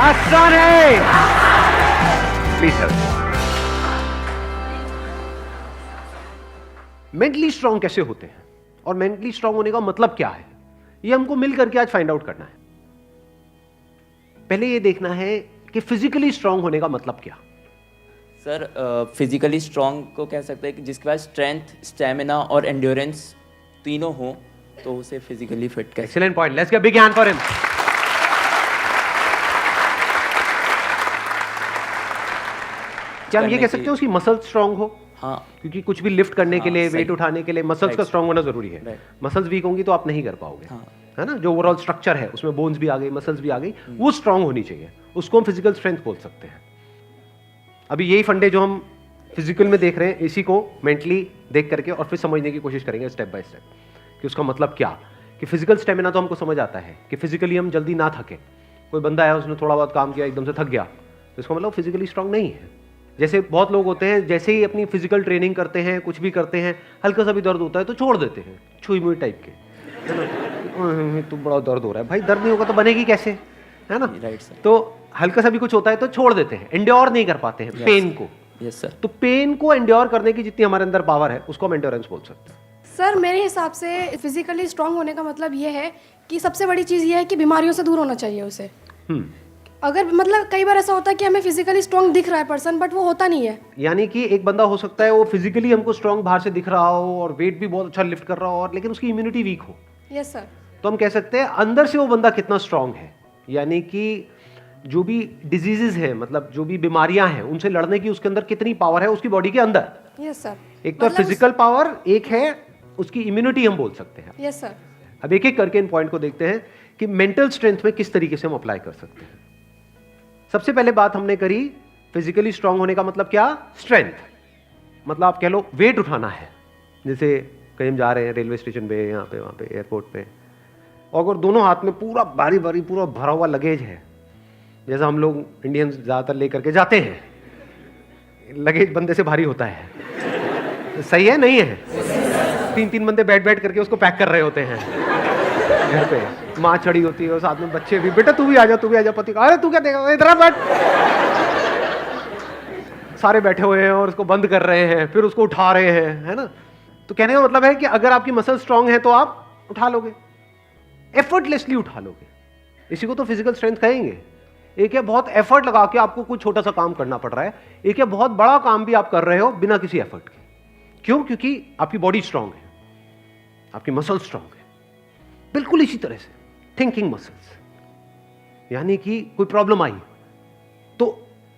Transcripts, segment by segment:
आसान है। Please sir. Mentally strong कैसे होते हैं और मेंटली स्ट्रांग होने का मतलब क्या है, ये हमको मिल करके आज फाइंड आउट करना है। पहले ये देखना है कि फिजिकली स्ट्रांग होने का मतलब क्या। सर फिजिकली स्ट्रांग को कह सकते हैं कि जिसके पास स्ट्रेंथ, स्टेमिना और एंड्योरेंस तीनों हो तो उसे फिजिकली फिट कह। Excellent point, let's give big hand for him. क्या हम ये कह सकते हैं उसकी मसल स्ट्रांग हो? हाँ, क्योंकि कुछ भी लिफ्ट करने के लिए, सही। वेट उठाने के लिए मसल्स का स्ट्रांग होना जरूरी है। मसल्स वीक होंगी तो आप नहीं कर पाओगे, हाँ। है ना। जो ओवरऑल स्ट्रक्चर है उसमें बोन्स भी आ गई, मसल्स भी आ गई, वो स्ट्रांग होनी चाहिए। उसको हम फिजिकल स्ट्रेंथ बोल सकते हैं। अभी यही फंडे जो हम फिजिकल में देख रहे हैं, इसी को मेंटली देख करके और फिर समझने की कोशिश करेंगे स्टेप बाय स्टेप कि उसका मतलब क्या। कि फिजिकल स्टेमिना तो हमको समझ आता है कि फिजिकली हम जल्दी ना थके। कोई बंदा है उसने थोड़ा बहुत काम किया एकदम से थक गया तो इसका मतलब फिजिकली स्ट्रांग नहीं है। जैसे बहुत लोग होते हैं, जैसे ही अपनी फिजिकल ट्रेनिंग करते हैं, कुछ भी करते हैं, हल्का सा भी दर्द होता है तो छोड़ देते हैं, छुई मुई टाइप के, है ना। तो बड़ा दर्द हो रहा है, भाई दर्द नहीं होगा तो बनेगी कैसे, है ना। Right sir. तो हल्का सा भी कुछ होता है तो छोड़ देते हैं, एंड्योर नहीं कर पाते हैं पेन को। Yes sir. तो पेन को एंड्योर करने की जितनी हमारे अंदर पावर है उसको हम एंड्योरेंस बोल सकते हैं। सर मेरे हिसाब से फिजिकली स्ट्रांग होने का मतलब ये है कि सबसे बड़ी चीज़ ये है कि बीमारियों से दूर होना चाहिए उसे। अगर मतलब कई बार ऐसा होता है कि हमें फिजिकली स्ट्रांग दिख रहा है पर्सन, बट वो होता नहीं है। यानी कि एक बंदा हो सकता है वो फिजिकली हमको स्ट्रांग बाहर से दिख रहा हो और वेट भी बहुत अच्छा लिफ्ट कर रहा हो, और लेकिन उसकी इम्यूनिटी वीक हो। Yes sir. तो हम कह सकते हैं अंदर से वो बंदा कितना स्ट्रांग है। यानी कि जो भी डिजीजेज हैं, मतलब जो भी बीमारियां हैं, उनसे लड़ने की उसके अंदर कितनी पावर है उसकी बॉडी के अंदर। Yes sir. एक तो फिजिकल पावर, एक है उसकी इम्यूनिटी हम बोल सकते हैं। Yes sir. अब एक एक करके इन पॉइंट को देखते हैं कि मेंटल स्ट्रेंथ में किस तरीके से हम अप्लाई कर सकते हैं। सबसे पहले बात हमने करी फिजिकली स्ट्रांग होने का मतलब क्या, स्ट्रेंथ। मतलब आप कह लो वेट उठाना है। जैसे कहीं हम जा रहे हैं रेलवे स्टेशन पे, यहाँ पे, वहाँ पे, एयरपोर्ट पे, और अगर दोनों हाथ में पूरा भारी भारी पूरा भरा हुआ लगेज है, जैसा हम लोग इंडियंस ज़्यादातर लेकर के जाते हैं, लगेज बंदे से भारी होता है, सही है नहीं है। 3-3 बंदे बैठ बैठ करके उसको पैक कर रहे होते हैं घर पे, माँ चढ़ी होती है और साथ में बच्चे भी, बेटा तू भी आ जा, तू भी आ जा, पति का अरे तू क्या देगा, इधर बैठ। सारे बैठे हुए हैं और उसको बंद कर रहे हैं, फिर उसको उठा रहे हैं, है ना। तो कहने का मतलब है कि अगर आपकी मसल स्ट्रांग है तो आप उठा लोगे, एफर्टलेसली उठा लोगे। इसी को तो फिजिकल स्ट्रेंथ कहेंगे। एक है बहुत एफर्ट लगा के आपको कुछ छोटा सा काम करना पड़ रहा है, एक है बहुत बड़ा काम भी आप कर रहे हो बिना किसी एफर्ट के। क्यों? क्योंकि आपकी बॉडी स्ट्रांग है, आपकी मसल स्ट्रांग है। बिल्कुल इसी तरह से थिंकिंग मसल्स, यानी कि कोई प्रॉब्लम आई तो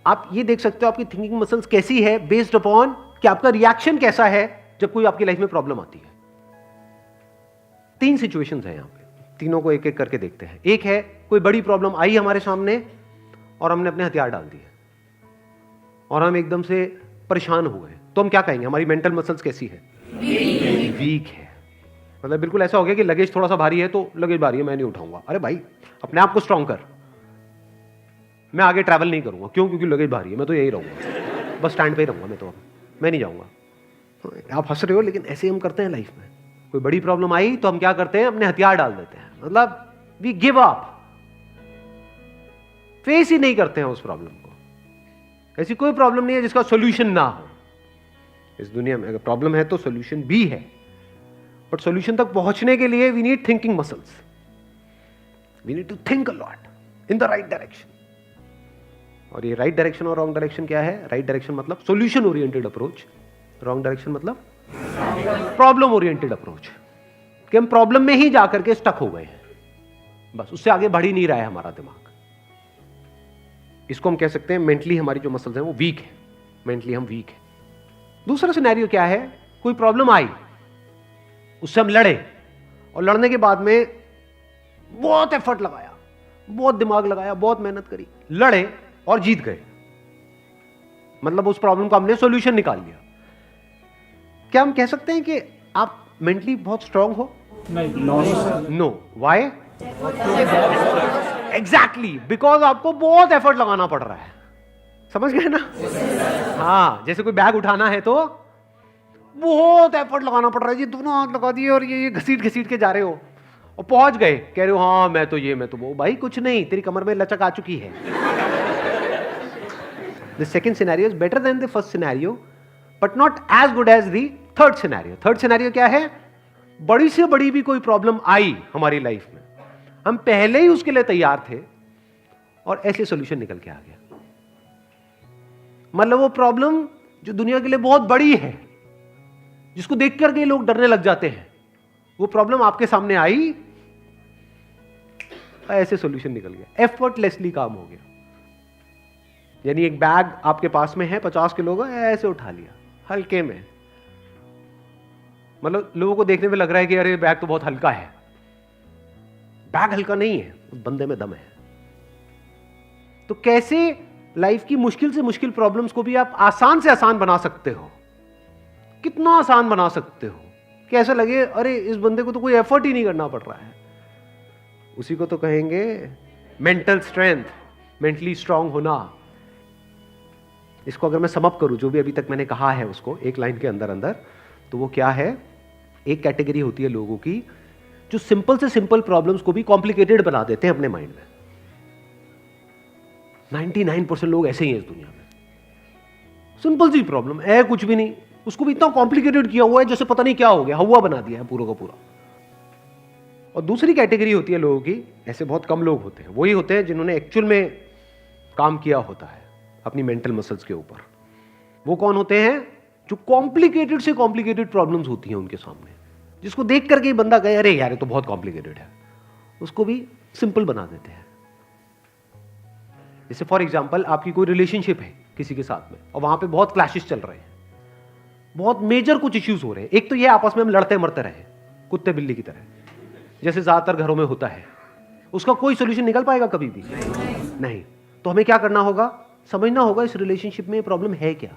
आप ये देख सकते हो आपकी थिंकिंग मसल्स कैसी है, बेस्ड अपॉन कि आपका रिएक्शन कैसा है जब कोई आपकी लाइफ में प्रॉब्लम आती है। 3 सिचुएशंस हैं यहां पे, तीनों को एक एक करके देखते हैं। एक है कोई बड़ी प्रॉब्लम आई हमारे सामने और हमने अपने हथियार डाल दिए और हम एकदम से परेशान हो गए, तो हम क्या कहेंगे, हमारी मेंटल मसल्स कैसी है, वीक है। मतलब बिल्कुल ऐसा हो गया कि लगेज थोड़ा सा भारी है तो लगेज भारी है मैं नहीं उठाऊंगा। अरे भाई अपने आप को स्ट्रांग कर, मैं आगे ट्रैवल नहीं करूंगा। क्यों? क्योंकि लगेज भारी है, मैं तो यही रहूंगा, बस स्टैंड पे ही रहूंगा, मैं नहीं जाऊंगा। आप हंस रहे हो लेकिन ऐसे हम करते हैं लाइफ में। कोई बड़ी प्रॉब्लम आई तो हम क्या करते हैं, अपने हथियार डाल देते हैं, मतलब वी गिव अप, फेस ही नहीं करते हैं उस प्रॉब्लम को। ऐसी कोई प्रॉब्लम नहीं है जिसका सोल्यूशन ना हो इस दुनिया में। अगर प्रॉब्लम है तो सोल्यूशन भी है, बट सोल्यूशन तक पहुंचने के लिए we need thinking muscles, we need to think a lot in the right direction. और ये राइट डायरेक्शन और रॉन्ग डायरेक्शन क्या है? राइट डायरेक्शन मतलब solution oriented approach, wrong direction मतलब प्रॉब्लम ओरिएंटेड अप्रोच, कि हम प्रॉब्लम में ही जाकर के स्टक हो गए हैं, बस उससे आगे बढ़ ही नहीं रहा है हमारा दिमाग। इसको हम कह सकते हैं मेंटली हमारी जो मसल्स हैं वो वीक है, मेंटली हम वीक है। दूसरा सिनेरियो क्या है, कोई प्रॉब्लम आई, उससे हम लड़े और लड़ने के बाद में बहुत एफर्ट लगाया, बहुत दिमाग लगाया, बहुत मेहनत करी, लड़े और जीत गए, मतलब उस प्रॉब्लम का हमने सॉल्यूशन निकाल लिया। क्या हम कह सकते हैं कि आप मेंटली बहुत स्ट्रांग हो? नहीं, नो। व्हाई? एग्जैक्टली, बिकॉज आपको बहुत एफर्ट लगाना पड़ रहा है। समझ गए ना? हाँ, जैसे कोई बैग उठाना है तो बहुत एफर्ट लगाना पड़ रहा है जी, दोनों हाथ लगा दिए और ये घसीट घसीट के जा रहे हो, और पहुंच गए, कह रहे हो हाँ मैं तो वो। भाई कुछ नहीं, तेरी कमर में लचक आ चुकी है। The second scenario is better than the first scenario but not as good as the third scenario. Third scenario क्या है? बड़ी से बड़ी भी कोई प्रॉब्लम आई हमारी लाइफ में, हम पहले ही उसके लिए तैयार थे और ऐसे सॉल्यूशन निकल के आ गया। मतलब वो प्रॉब्लम जो दुनिया के लिए बहुत बड़ी है, जिसको देख करके लोग डरने लग जाते हैं, वो प्रॉब्लम आपके सामने आई, ऐसे सॉल्यूशन निकल गया, एफर्टलेसली काम हो गया। यानी एक बैग आपके पास में है 50 किलो का, ऐसे उठा लिया हल्के में। मतलब लोगों को देखने में लग रहा है कि अरे बैग तो बहुत हल्का है। बैग हल्का नहीं है, उस बंदे में दम है। तो कैसे लाइफ की मुश्किल से मुश्किल प्रॉब्लम्स को भी आप आसान से आसान बना सकते हो? कितना आसान बना सकते हो कि ऐसा लगे अरे इस बंदे को तो कोई एफर्ट ही नहीं करना पड़ रहा है। उसी को तो कहेंगे मेंटल स्ट्रेंथ, मेंटली स्ट्रांग होना। इसको अगर मैं समअप करूं, जो भी अभी तक मैंने कहा है उसको एक लाइन के अंदर अंदर, तो वो क्या है? एक कैटेगरी होती है लोगों की जो सिंपल से सिंपल प्रॉब्लम्स को भी कॉम्प्लिकेटेड बना देते हैं अपने माइंड में। 99% लोग ऐसे ही हैं इस दुनिया में। सिंपल सी प्रॉब्लम है, कुछ भी नहीं, उसको भी इतना कॉम्प्लिकेटेड किया हुआ है जैसे पता नहीं क्या हो गया, हवा बना दिया है पूरा का पूरा। और दूसरी कैटेगरी होती है लोगों की, ऐसे बहुत कम लोग होते हैं, वही होते हैं जिन्होंने एक्चुअल में काम किया होता है अपनी मेंटल मसल्स के ऊपर। वो कौन होते हैं? जो कॉम्प्लिकेटेड से कॉम्प्लिकेटेड प्रॉब्लम्स होती हैं उनके सामने, जिसको देख करके ही बंदा कहे अरे यार ये तो बहुत कॉम्प्लिकेटेड है, उसको भी सिंपल बना देते हैं। जैसे फॉर एग्जांपल आपकी कोई रिलेशनशिप है किसी के साथ में और वहां पे बहुत क्लैशेस चल रहे हैं, बहुत मेजर कुछ इश्यूज हो रहे हैं। एक तो ये आपस में हम लड़ते मरते रहे कुत्ते बिल्ली की तरह, जैसे ज्यादातर घरों में होता है। उसका कोई सोल्यूशन निकल पाएगा कभी भी? नहीं। तो हमें क्या करना होगा? समझना होगा इस रिलेशनशिप में प्रॉब्लम है क्या।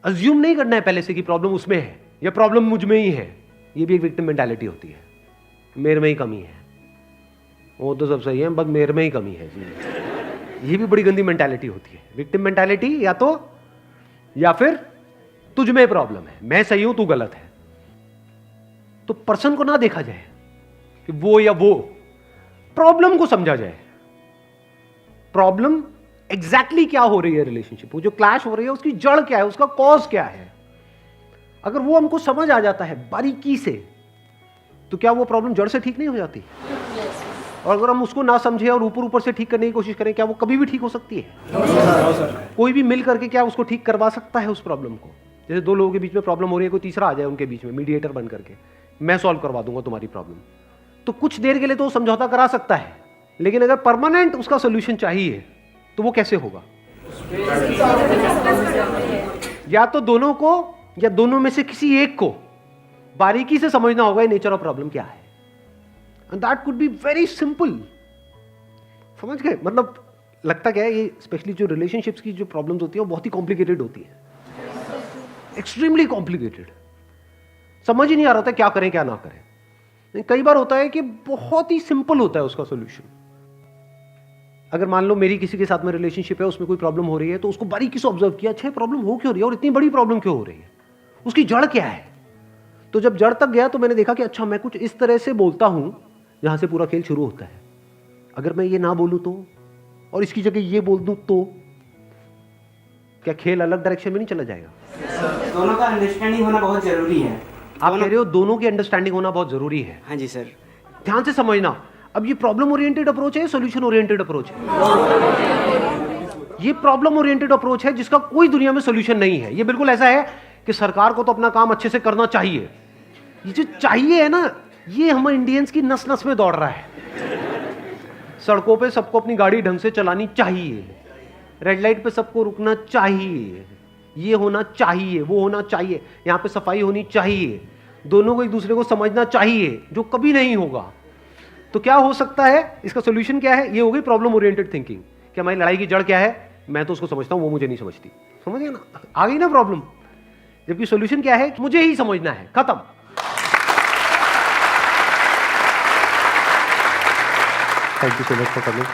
अज्यूम नहीं करना है पहले से कि प्रॉब्लम उसमें है या प्रॉब्लम मुझ में ही है। ये भी एक विक्टिम मेंटालिटी होती है, मेरे में ही कमी है, वो तो सब सही है बस मेरे में ही कमी है जी। ये भी बड़ी गंदी मेंटालिटी होती है, विक्टिम मेंटालिटी। या फिर तुझ में प्रॉब्लम है, मैं सही हूं तू गलत है। तो पर्सन को ना देखा जाए कि वो या वो, प्रॉब्लम को समझा जाए। प्रॉब्लम एग्जैक्टली क्या हो रही है रिलेशनशिप, वो जो क्लैश हो रही है उसकी जड़ क्या है, उसका कॉज क्या है। अगर वो हमको समझ आ जाता है बारीकी से, तो क्या वो प्रॉब्लम जड़ से ठीक नहीं हो जाती? और अगर हम उसको ना समझे और ऊपर ऊपर से ठीक करने की कोशिश करें, क्या वो कभी भी ठीक हो सकती है? कोई भी मिल करके क्या उसको ठीक करवा सकता है उस प्रॉब्लम को? जैसे दो लोगों के बीच में प्रॉब्लम हो रही है, कोई तीसरा आ जाए उनके बीच में मीडिएटर बन करके, मैं सॉल्व करवा दूंगा तुम्हारी प्रॉब्लम, तो कुछ देर के लिए तो समझौता करा सकता है, लेकिन अगर परमानेंट उसका सोल्यूशन चाहिए तो वो कैसे होगा? या तो दोनों को या दोनों में से किसी एक को बारीकी से समझना होगा नेचर ऑफ प्रॉब्लम क्या है। And that could be very simple. समझ गए? मतलब लगता क्या है, ये स्पेशली जो रिलेशनशिप्स की जो प्रॉब्लम्स होती है वो बहुत ही कॉम्प्लिकेटेड होती है, एक्सट्रीमली कॉम्प्लिकेटेड। समझ ही नहीं आ रहा था क्या करें क्या ना करें। कई बार होता है कि बहुत ही सिंपल होता है उसका सोल्यूशन। अगर मान लो मेरी किसी के साथ में रिलेशनशिप है, उसमें कोई प्रॉब्लम हो रही है, तो उसको बारीकी से ऑब्जर्व किया, अच्छा प्रॉब्लम हो क्यों रही है और इतनी बड़ी प्रॉब्लम क्यों हो रही है, उसकी जड़ क्या है। तो जब जड़ तक गया तो मैंने देखा कि अच्छा मैं कुछ इस तरह से बोलता हूं जहां से पूरा खेल शुरू होता है। अगर मैं ये ना बोलूं तो, और इसकी जगह ये बोल दूं तो क्या खेल अलग डायरेक्शन में नहीं चला जाएगा? दोनों का अंडरस्टैंडिंग होना बहुत जरूरी है। आप कह रहे हो दोनों की अंडरस्टैंडिंग होना बहुत जरूरी है। हाँ जी सर। ध्यान से समझना, अब ये प्रॉब्लम ओरिएंटेड अप्रोच है, सॉल्यूशन ओरिएंटेड अप्रोच है? ये प्रॉब्लम ओरिएंटेड अप्रोच है जिसका कोई दुनिया में सॉल्यूशन नहीं है। ये बिल्कुल ऐसा है कि सरकार को तो अपना काम अच्छे से करना चाहिए। ये जो चाहिए है ना, ये हम इंडियंस की नस नस में दौड़ रहा है। सड़कों पे सबको अपनी गाड़ी ढंग से चलानी चाहिए, रेड लाइट पे सबको रुकना चाहिए, ये होना चाहिए, वो होना चाहिए, यहाँ पे सफाई होनी चाहिए, दोनों को एक दूसरे को समझना चाहिए, जो कभी नहीं होगा। तो क्या हो सकता है, इसका सोल्यूशन क्या है? ये हो गई प्रॉब्लम ओरिएंटेड थिंकिंग कि हमारी लड़ाई की जड़ क्या है, मैं तो उसको समझता हूं वो मुझे नहीं समझती। समझ गए ना? आ गई ना प्रॉब्लम। जबकि सोल्यूशन क्या है? मुझे ही समझना है, खत्म। Thank you so much for coming.